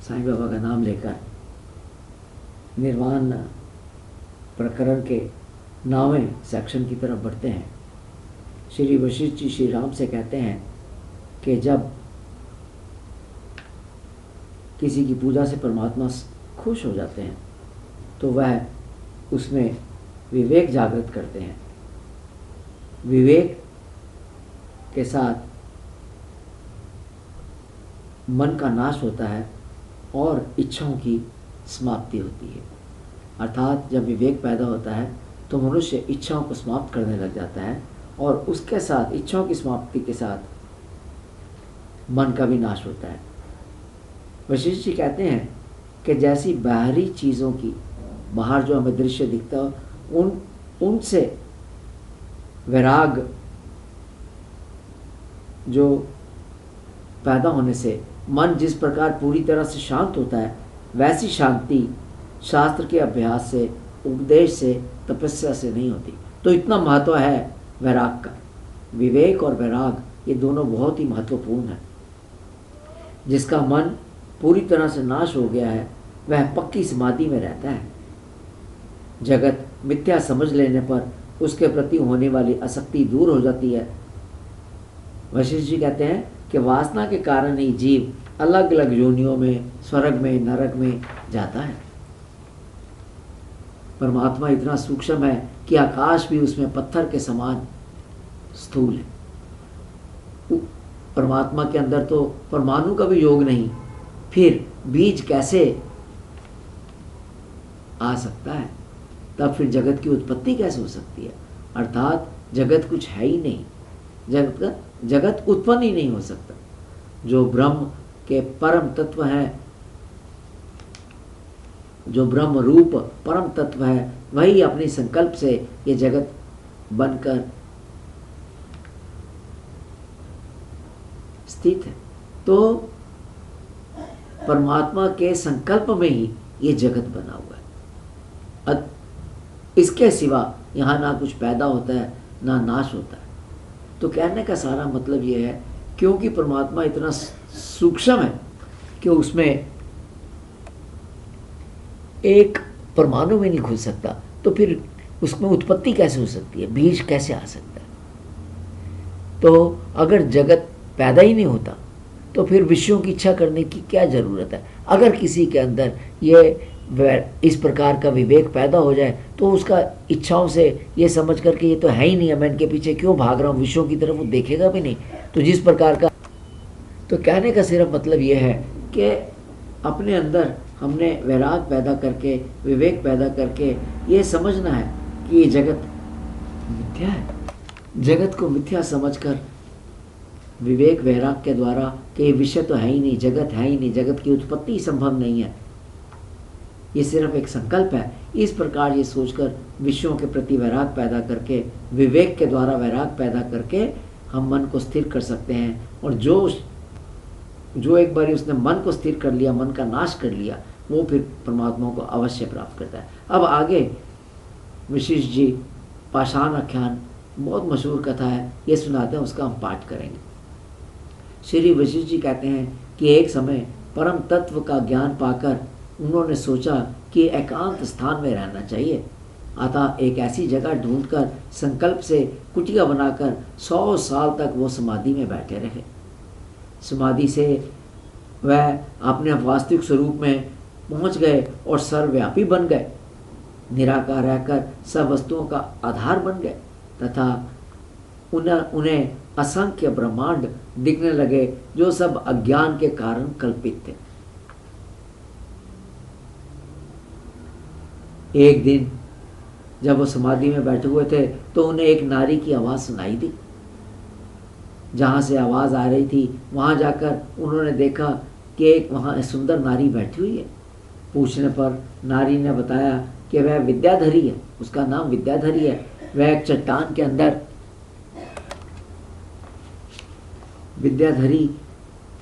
साईं बाबा का नाम लेकर निर्वाण प्रकरण के 9वें सेक्शन की तरफ बढ़ते हैं। श्री वशिष्ठ जी श्री राम से कहते हैं कि जब किसी की पूजा से परमात्मा खुश हो जाते हैं तो वह उसमें विवेक जागृत करते हैं। विवेक के साथ मन का नाश होता है और इच्छाओं की समाप्ति होती है। अर्थात जब विवेक पैदा होता है तो मनुष्य इच्छाओं को समाप्त करने लग जाता है और उसके साथ इच्छाओं की समाप्ति के साथ मन का भी नाश होता है। वशिष्ठ जी कहते हैं कि जैसी बाहरी चीज़ों की बाहर जो हमें दृश्य दिखता है उनसे वैराग जो पैदा होने से मन जिस प्रकार पूरी तरह से शांत होता है, वैसी शांति शास्त्र के अभ्यास से, उपदेश से, तपस्या से नहीं होती। तो इतना महत्व है वैराग का। विवेक और वैराग ये दोनों बहुत ही महत्वपूर्ण हैं। जिसका मन पूरी तरह से नाश हो गया है वह पक्की समाधि में रहता है। जगत मिथ्या समझ लेने पर उसके प्रति होने वाली आसक्ति दूर हो जाती है। वशिष्ठ जी कहते हैं कि वासना के कारण ही जीव अलग अलग योनियों में, स्वर्ग में, नरक में जाता है। परमात्मा इतना सूक्ष्म है कि आकाश भी उसमें पत्थर के समान स्थूल है। परमात्मा के अंदर तो परमाणु का भी योग नहीं, फिर बीज कैसे आ सकता है? तब फिर जगत की उत्पत्ति कैसे हो सकती है? अर्थात जगत कुछ है ही नहीं, जगत उत्पन्न ही नहीं हो सकता। जो ब्रह्म के परम तत्व है, जो ब्रह्म रूप परम तत्व है, वही अपने संकल्प से ये जगत बनकर स्थित है। तो परमात्मा के संकल्प में ही ये जगत बना हुआ है। इसके सिवा यहाँ ना कुछ पैदा होता है ना नाश होता है। तो कहने का सारा मतलब ये है, क्योंकि परमात्मा इतना सूक्ष्म है कि उसमें एक परमाणु में नहीं घुस सकता, तो फिर उसमें उत्पत्ति कैसे हो सकती है? बीज कैसे आ सकता है? तो अगर जगत पैदा ही नहीं होता तो फिर विषयों की इच्छा करने की क्या ज़रूरत है? अगर किसी के अंदर ये इस प्रकार का विवेक पैदा हो जाए तो उसका इच्छाओं से ये समझ करके ये तो है ही नहीं है, मैं इनके पीछे क्यों भाग रहा हूँ, विषयों की तरफ वो देखेगा भी नहीं। तो जिस प्रकार का, तो कहने का सिर्फ मतलब ये है कि अपने अंदर हमने वैराग पैदा करके, विवेक पैदा करके ये समझना है कि ये जगत मिथ्या है। जगत को मिथ्या समझकर विवेक वैराग के द्वारा कि ये विषय तो है ही नहीं, जगत है ही नहीं, जगत की उत्पत्ति संभव नहीं है, ये सिर्फ एक संकल्प है, इस प्रकार ये सोचकर विषयों के प्रति वैराग पैदा करके, विवेक के द्वारा वैराग पैदा करके हम मन को स्थिर कर सकते हैं। और जो एक बार उसने मन को स्थिर कर लिया, मन का नाश कर लिया, वो फिर परमात्मा को अवश्य प्राप्त करता है। अब आगे वशिष्ठ जी पाषाण आख्यान, बहुत मशहूर कथा है, ये सुनाते हैं, उसका हम पाठ करेंगे। श्री वशिष्ठ जी कहते हैं कि एक समय परम तत्व का ज्ञान पाकर उन्होंने सोचा कि एकांत स्थान में रहना चाहिए। अतः एक ऐसी जगह ढूंढकर संकल्प से कुटिया बनाकर 100 साल तक वो समाधि में बैठे रहे। समाधि से वह अपने वास्तविक स्वरूप में पहुंच गए और सर्वव्यापी बन गए, निराकार रहकर सब वस्तुओं का आधार बन गए तथा उन्हें असंख्य ब्रह्मांड दिखने लगे जो सब अज्ञान के कारण कल्पित थे। एक दिन जब वो समाधि में बैठे हुए थे तो उन्हें एक नारी की आवाज़ सुनाई दी। जहाँ से आवाज़ आ रही थी वहाँ जाकर उन्होंने देखा कि एक वहाँ सुंदर नारी बैठी हुई है। पूछने पर नारी ने बताया कि वह विद्याधरी है, उसका नाम विद्याधरी है। वह एक चट्टान के अंदर, विद्याधरी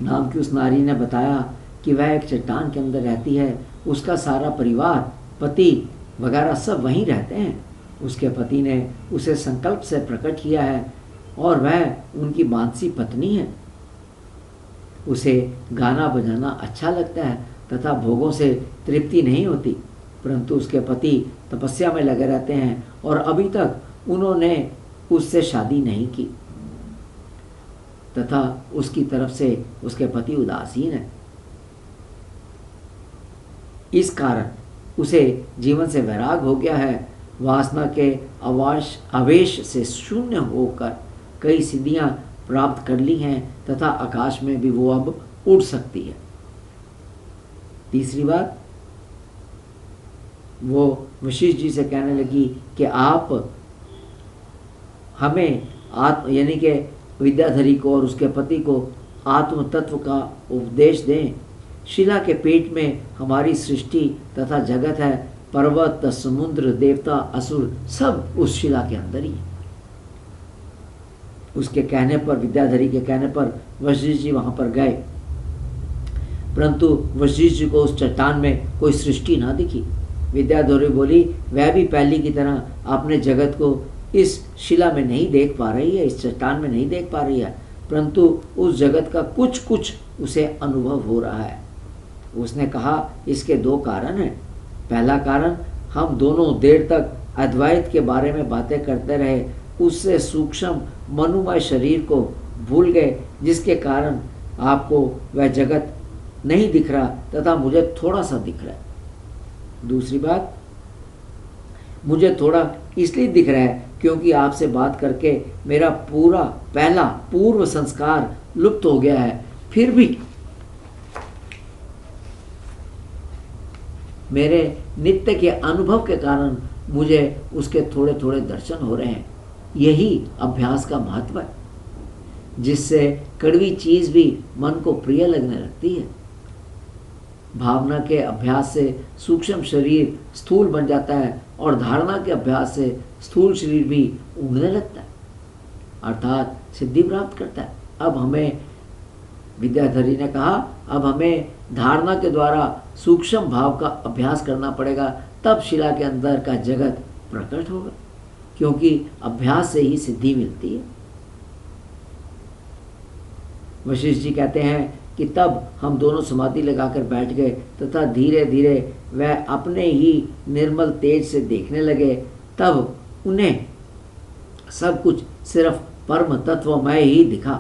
नाम की उस नारी ने बताया कि वह एक चट्टान के अंदर रहती है। उसका सारा परिवार, पति वगैरह सब वहीं रहते हैं। उसके पति ने उसे संकल्प से प्रकट किया है और वह उनकी मानसी पत्नी है। उसे गाना बजाना अच्छा लगता है तथा भोगों से तृप्ति नहीं होती, परंतु उसके पति तपस्या में लगे रहते हैं और अभी तक उन्होंने उससे शादी नहीं की तथा उसकी तरफ से उसके पति उदासीन है। इस कारण उसे जीवन से वैराग हो गया है। वासना के आवेश से शून्य होकर कई सिद्धियां प्राप्त कर ली हैं तथा आकाश में भी वो अब उड़ सकती है। तीसरी बात, वो वशिष्ठ जी से कहने लगी कि आप हमें यानी कि विद्याधरी को और उसके पति को आत्म तत्व का उपदेश दें। शिला के पेट में हमारी सृष्टि तथा जगत है। पर्वत, समुद्र, देवता, असुर सब उस शिला के अंदर ही है। उसके कहने पर, विद्याधरी के कहने पर वशिष्ठ जी वहां पर गए, परंतु वशिष्ठ जी को उस चट्टान में कोई सृष्टि ना दिखी। विद्याधरी बोली, वह भी पहली की तरह अपने जगत को इस शिला में नहीं देख पा रही है, इस चट्टान में नहीं देख पा रही है, परंतु उस जगत का कुछ कुछ उसे अनुभव हो रहा है। उसने कहा, इसके दो कारण हैं। पहला कारण, हम दोनों देर तक अद्वैत के बारे में बातें करते रहे, उससे सूक्ष्म मनुमय शरीर को भूल गए, जिसके कारण आपको वह जगत नहीं दिख रहा तथा मुझे थोड़ा सा दिख रहा है। दूसरी बात, मुझे थोड़ा इसलिए दिख रहा है क्योंकि आपसे बात करके मेरा पहला पूर्व संस्कार लुप्त हो गया है, फिर भी मेरे नित्य के अनुभव के कारण मुझे उसके थोड़े थोड़े दर्शन हो रहे हैं। यही अभ्यास का महत्व है, जिससे कड़वी चीज भी मन को प्रिय लगने लगती है। भावना के अभ्यास से सूक्ष्म शरीर स्थूल बन जाता है और धारणा के अभ्यास से स्थूल शरीर भी उड़ने लगता है, अर्थात सिद्धि प्राप्त करता है। अब हमें, विद्याधरी ने कहा, अब हमें धारणा के द्वारा सूक्ष्म भाव का अभ्यास करना पड़ेगा, तब शिला के अंदर का जगत प्रकट होगा, क्योंकि अभ्यास से ही सिद्धि मिलती है। वशिष्ठ जी कहते हैं कि तब हम दोनों समाधि लगाकर बैठ गए तथा धीरे धीरे वह अपने ही निर्मल तेज से देखने लगे। तब उन्हें सब कुछ सिर्फ परम तत्वमय ही दिखा,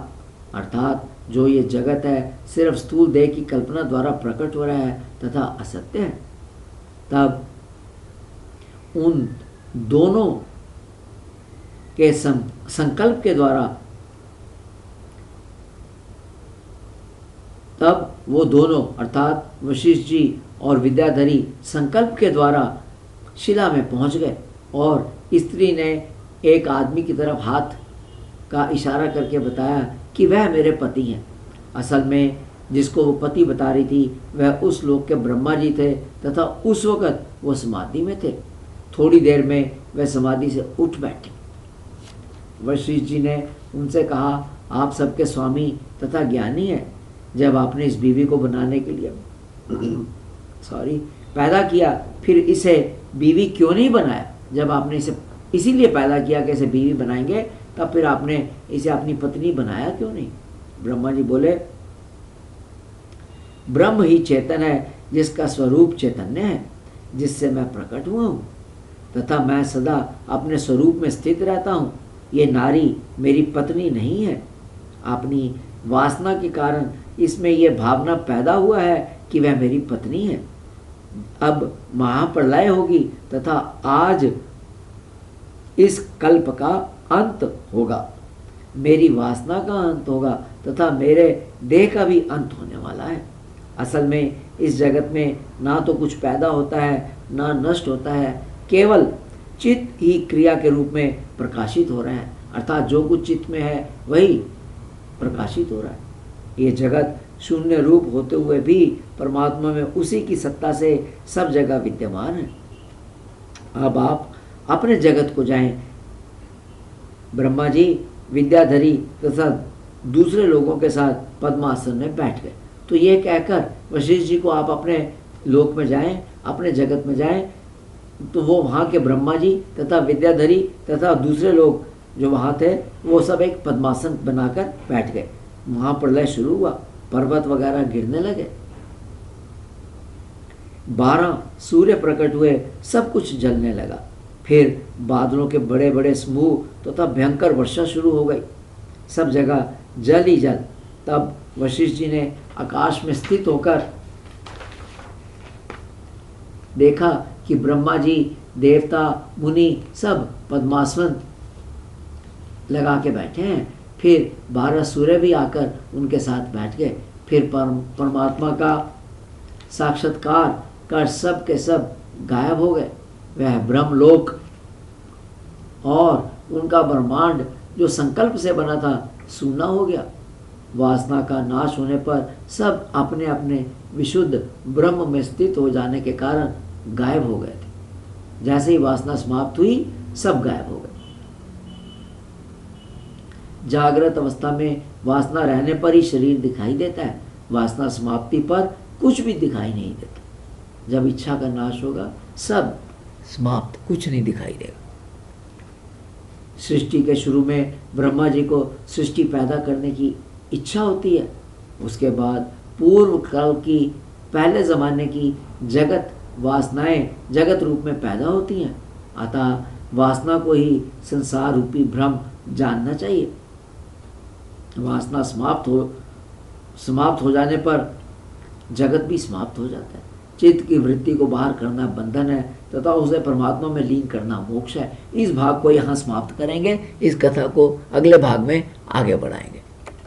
अर्थात जो ये जगत है सिर्फ स्थूल देह की कल्पना द्वारा प्रकट हो रहा है तथा असत्य है। तब उन दोनों के संकल्प के द्वारा, तब वो दोनों अर्थात वशिष्ठ जी और विद्याधरी संकल्प के द्वारा शिला में पहुंच गए और स्त्री ने एक आदमी की तरफ हाथ का इशारा करके बताया कि वह मेरे पति हैं। असल में जिसको वो पति बता रही थी वह उस लोक के ब्रह्मा जी थे तथा उस वक़्त वो समाधि में थे। थोड़ी देर में वह समाधि से उठ बैठे। वशिष्ठ जी ने उनसे कहा, आप सबके स्वामी तथा ज्ञानी हैं। जब आपने इस बीवी को बनाने के लिए पैदा किया, फिर इसे बीवी क्यों नहीं बनाया? जब आपने इसे इसीलिए पैदा किया कि इसे बीवी बनाएंगे, तब फिर आपने इसे अपनी पत्नी बनाया क्यों नहीं? ब्रह्मा जी बोले, ब्रह्म ही चेतन है, जिसका स्वरूप चैतन्य है, जिससे मैं प्रकट हुआ हूँ तथा मैं सदा अपने स्वरूप में स्थित रहता हूँ। ये नारी मेरी पत्नी नहीं है। अपनी वासना के कारण इसमें यह भावना पैदा हुआ है कि वह मेरी पत्नी है। अब महाप्रलय होगी तथा आज इस कल्प का अंत होगा, मेरी वासना का अंत होगा तथा मेरे देह का भी अंत होने वाला है। असल में इस जगत में ना तो कुछ पैदा होता है ना नष्ट होता है, केवल चित्त ही क्रिया के रूप में प्रकाशित हो रहा है, अर्थात जो कुछ चित्त में है वही प्रकाशित हो रहा है। ये जगत शून्य रूप होते हुए भी परमात्मा में उसी की सत्ता से सब जगह विद्यमान है। अब आप अपने जगत को जाएं। ब्रह्मा जी विद्याधरी तथा दूसरे लोगों के साथ पद्मासन में बैठ गए। तो ये कहकर वशिष्ठ जी को आप अपने लोक में जाएं, अपने जगत में जाएं, तो वो वहाँ के ब्रह्मा जी तथा विद्याधरी तथा दूसरे लोग जो वहाँ थे वो सब एक पद्मासन बनाकर बैठ गए। वहाँ प्रलय शुरू हुआ, पर्वत वगैरह गिरने लगे। 12 सूर्य प्रकट हुए, सब कुछ जलने लगा। फिर बादलों के बड़े बड़े समूह तथा भयंकर वर्षा शुरू हो गई, सब जगह जल ही जल। तब वशिष्ठ जी ने आकाश में स्थित होकर देखा कि ब्रह्मा जी, देवता, मुनि सब पद्मासन लगा के बैठे हैं। फिर 12 सूर्य भी आकर उनके साथ बैठ गए। फिर परमात्मा का साक्षात्कार कर सब के सब गायब हो गए। वह ब्रह्मलोक और उनका ब्रह्मांड जो संकल्प से बना था सूना हो गया। वासना का नाश होने पर सब अपने अपने विशुद्ध ब्रह्म में स्थित हो जाने के कारण गायब हो गए थे। जैसे ही वासना समाप्त हुई, सब गायब हो गए। जागृत अवस्था में वासना रहने पर ही शरीर दिखाई देता है, वासना समाप्ति पर कुछ भी दिखाई नहीं देता। जब इच्छा का नाश होगा, सब समाप्त, कुछ नहीं दिखाई देगा। सृष्टि के शुरू में ब्रह्मा जी को सृष्टि पैदा करने की इच्छा होती है। उसके बाद पूर्व काल की, पहले ज़माने की जगत वासनाएं जगत रूप में पैदा होती हैं। अतः वासना को ही संसार रूपी भ्रम जानना चाहिए। वासना समाप्त हो जाने पर जगत भी समाप्त हो जाता है। चित्त की वृत्ति को बाहर करना बंधन है तथा उसे परमात्मा में लीन करना मोक्ष है। इस भाग को यहाँ समाप्त करेंगे। इस कथा को अगले भाग में आगे बढ़ाएंगे।